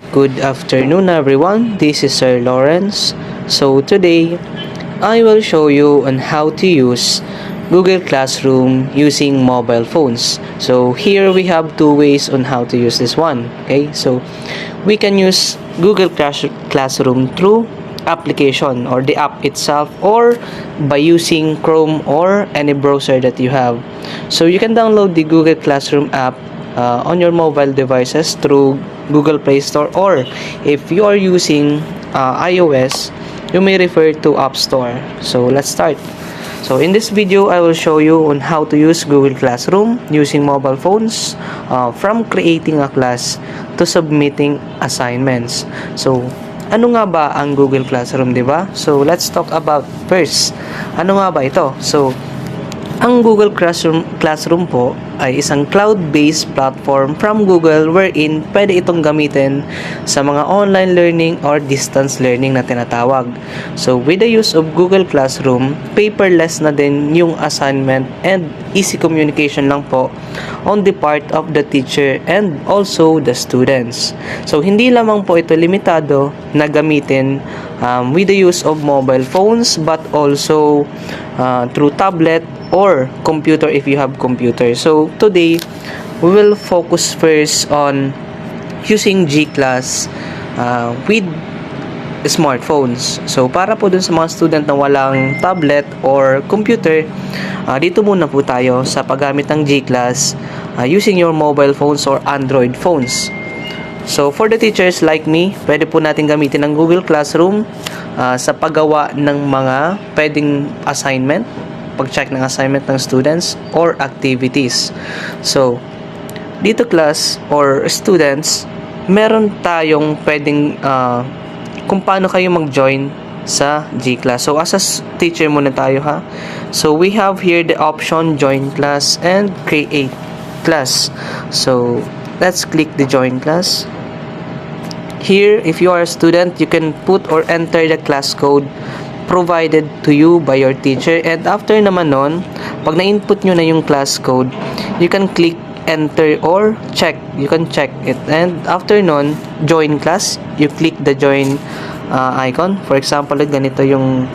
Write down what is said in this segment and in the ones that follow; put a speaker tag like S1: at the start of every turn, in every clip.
S1: Good afternoon, everyone. This is Sir Lawrence. So today, I will show you on how to use Google Classroom using mobile phones. So here we have two ways on how to use this one. Okay, so we can use Google Classroom through application or the app itself, or by using Chrome or any browser that you have. So you can download the Google Classroom app on your mobile devices through Google Play Store, or if you are using iOS, you may refer to App Store. So let's start. So in this video, I will show you on how to use Google Classroom using mobile phones, from creating a class to submitting assignments. So ano nga ba ang Google Classroom, di ba? So let's talk about first. Ano nga ba ito? So ang Google Classroom po ay isang cloud-based platform from Google wherein pwede itong gamitin sa mga online learning or distance learning na tinatawag. So with the use of Google Classroom, paperless na din yung assignment and easy communication lang po on the part of the teacher and also the students. So hindi lamang po ito limitado na gamitin with the use of mobile phones, but also through tablet or computer if you have computer. So today we will focus first on using G-Class with smartphones. So para po dun sa mga student na walang tablet or computer, dito muna po tayo sa paggamit ng G-Class using your mobile phones or Android phones. So for the teachers like me, pwede po natin gamitin ang Google Classroom sa paggawa ng mga pwedeng assignment, pag-check ng assignment ng students or activities. So dito class or students, meron tayong pwedeng kung paano kayo mag-join sa G-Class. So as a teacher muna tayo ha. So we have here the option join class and create class. So let's click the join class. Here, if you are a student, you can put or enter the class code provided to you by your teacher, and after naman nun, pag na-input nyo na yung class code, you can click enter or check. You can check it, and after nun, join class, you click the join icon. For example, ganito yung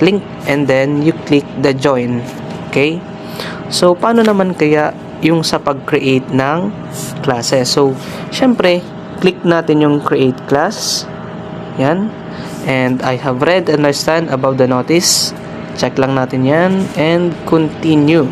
S1: link, and then you click the join. Okay? So paano naman kaya yung sa pag-create ng classes? So syempre, click natin yung create class. Yan. And I have read and understand about the notice. Check lang natin yan. And continue.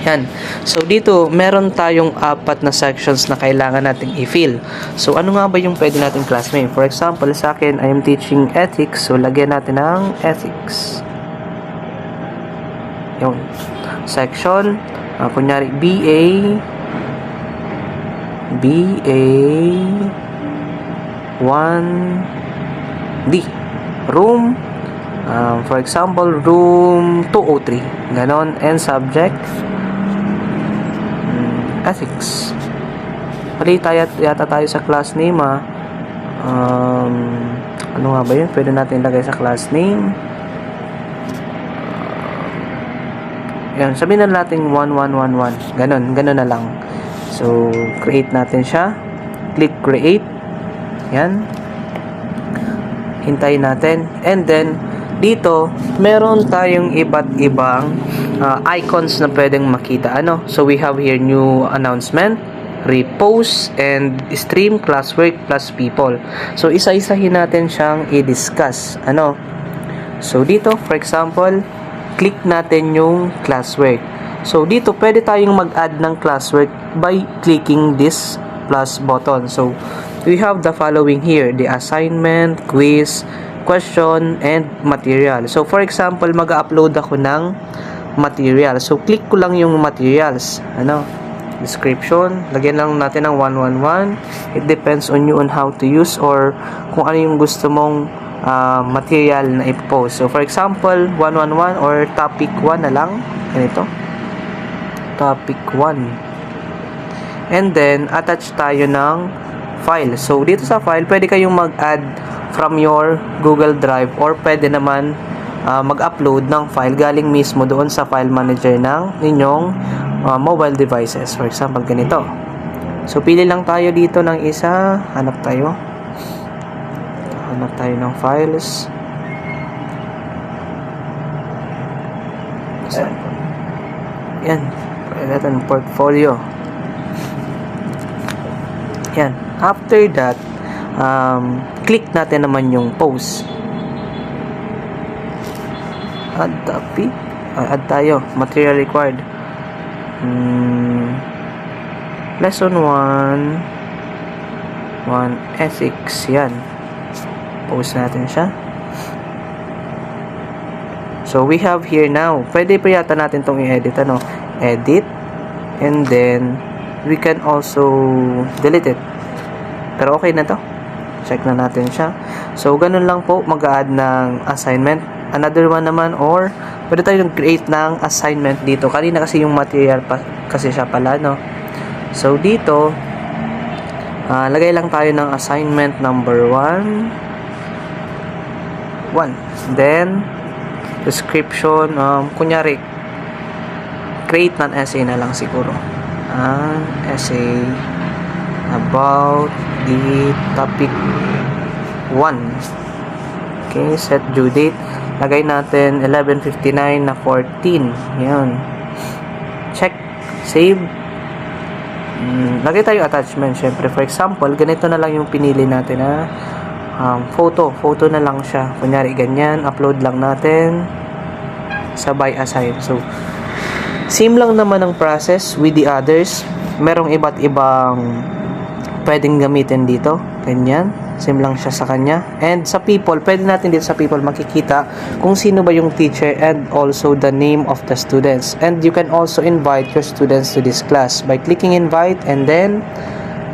S1: Yan. So dito, meron tayong 4 na sections na kailangan nating i-fill. So ano nga ba yung pwede nating class name? For example, sa akin, I am teaching ethics. So lagyan natin ng ethics. Yun. Section. Kunyari, BA 1D. Room, for example, room 203. Ganon. And subject, ethics. Mali yata tayo sa class name ano nga ba yun? Pwede natin ilagay sa class name. Yan, sabihin na natin 1111. Ganon na lang. So, create natin siya. Click create. Yan. Hintayin natin. And then, dito, meron tayong iba't ibang icons na pwedeng makita. So, we have here new announcement, repost, and stream, classwork, plus people. So, isa-isahin natin siyang i-discuss. So, dito, for example, click natin yung classwork. So, dito, pwede tayong mag-add ng classwork by clicking this plus button. So, we have the following here: the assignment, quiz, question, and material. So, for example, mag-upload ako ng material. So, click ko lang yung materials. Description. Lagyan lang natin ng 111. It depends on you on how to use or kung ano yung gusto mong material na i-post. So, for example, 111 or topic 1 na lang. Ganito. Topic 1. And then, attach tayo ng file. So, dito sa file, pwede kayong mag-add from your Google Drive or pwede naman mag-upload ng file galing mismo doon sa file manager ng inyong mobile devices. For example, ganito. So, pili lang tayo dito ng isa. Hanap tayo ng files. Yan. Natin portfolio. Yan. After that, click natin naman yung post. Add topic. Add tayo. Material required. Lesson 1 ethics. Yan. Post natin siya. So, we have here now. Pwede pa yata natin itong i-edit. Edit. And then, we can also delete it. Pero okay na to. Check na natin siya. So, ganun lang po mag-add ng assignment. Another one naman, or pwede tayong create ng assignment dito. Kanina kasi yung material kasi siya pala, no? So, dito, lagay lang tayo ng assignment number 1. Then, description, kunyari, create ng essay na lang siguro. An essay about the topic 1. Okay, set due date. Lagay natin 11:59 na 14. Yan. Check. Save. Lagay tayo attachment, syempre. For example, ganito na lang yung pinili natin na photo na lang siya. Kunyari ganyan, upload lang natin, sabay assign. So, same lang naman ang process with the others. Merong iba't ibang pwedeng gamitin dito. Ganyan, same lang siya sa kanya. And sa people, pwede natin dito sa people makikita kung sino ba yung teacher and also the name of the students. And you can also invite your students to this class by clicking invite and then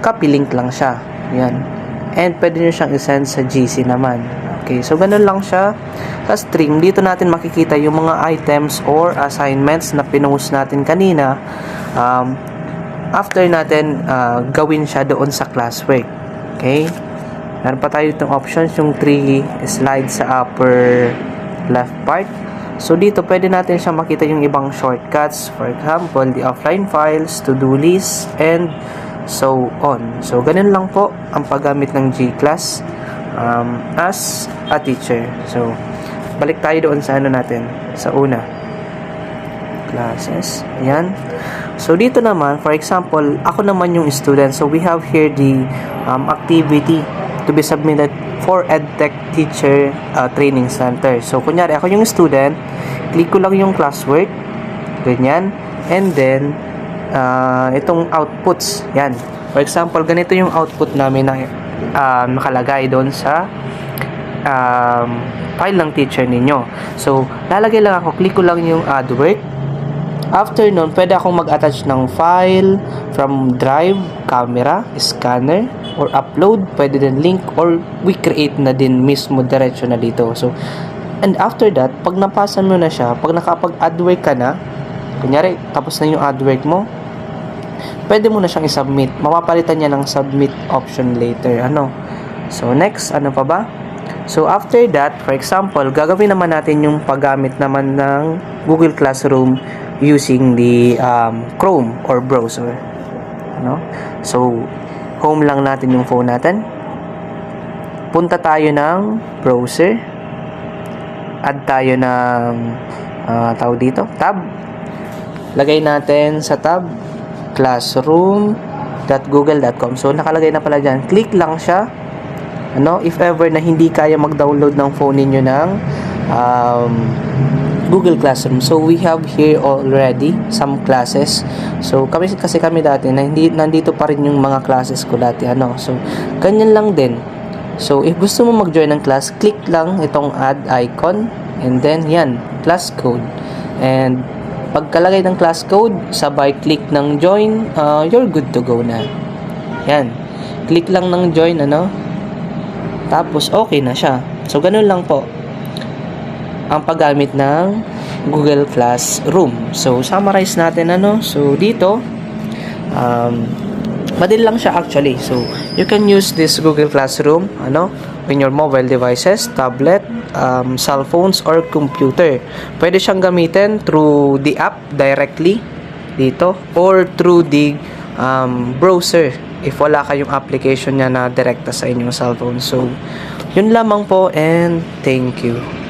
S1: copy link lang siya. Yan. And pwede nyo siyang isend sa GC naman. Okay, so ganun lang siya. Sa stream, dito natin makikita yung mga items or assignments na pinost natin kanina. After natin gawin siya doon sa classwork. Okay? Meron pa tayo itong options, yung 3 slides sa upper left part. So dito, pwede natin siya makita yung ibang shortcuts. For example, the offline files, to-do list, and so on. So, ganun lang po ang paggamit ng G-Class as a teacher. So, balik tayo doon sa natin, sa una. Classes. Ayan. So, dito naman, for example, ako naman yung student. So, we have here the activity to be submitted for EdTech Teacher Training Center. So, kunyari, ako yung student, click ko lang yung classwork, ganyan, and then, itong outputs, yan. For example, ganito yung output namin na nakalagay doon sa file ng teacher ninyo. So, lalagay lang ako, click ko lang yung add work. After nun, pwede akong mag-attach ng file from drive, camera, scanner, or upload, pwede din link, or we create na din mismo diretso na dito. So, and after that, pag napasa mo na siya, pag nakapag-add work ka na, kunyari, tapos na yung add work mo, pwede mo na siyang i-submit. Mapapalitan niya ng submit option later. So, next, ano pa ba? So, after that, for example, gagawin naman natin yung paggamit naman ng Google Classroom using the Chrome or browser. So, home lang natin yung phone natin. Punta tayo ng browser. Add tayo ng tawag dito, tab. Lagay natin sa tab classroom.google.com. So, nakalagay na pala dyan. Click lang siya. If ever na hindi kaya mag-download ng phone ninyo ng Google Classroom. So, we have here already some classes. So, kami dati, nandito pa rin yung mga classes ko dati. So, ganyan lang din. So, if gusto mo mag-join ng class, click lang itong add icon. And then, yan, class code. And, pagkalagay ng class code, sabay click ng join, you're good to go na. Yan. Click lang ng join, Tapos, okay na siya. So, ganun lang po ang paggamit ng Google Classroom. So, summarize natin, So, dito, madali lang siya actually. So, you can use this Google Classroom, in your mobile devices, tablet, cell phones, or computer. Pwede siyang gamitin through the app directly dito, or through the browser if wala kayong application niya na direkta sa inyong cellphone. So, yun lamang po and thank you.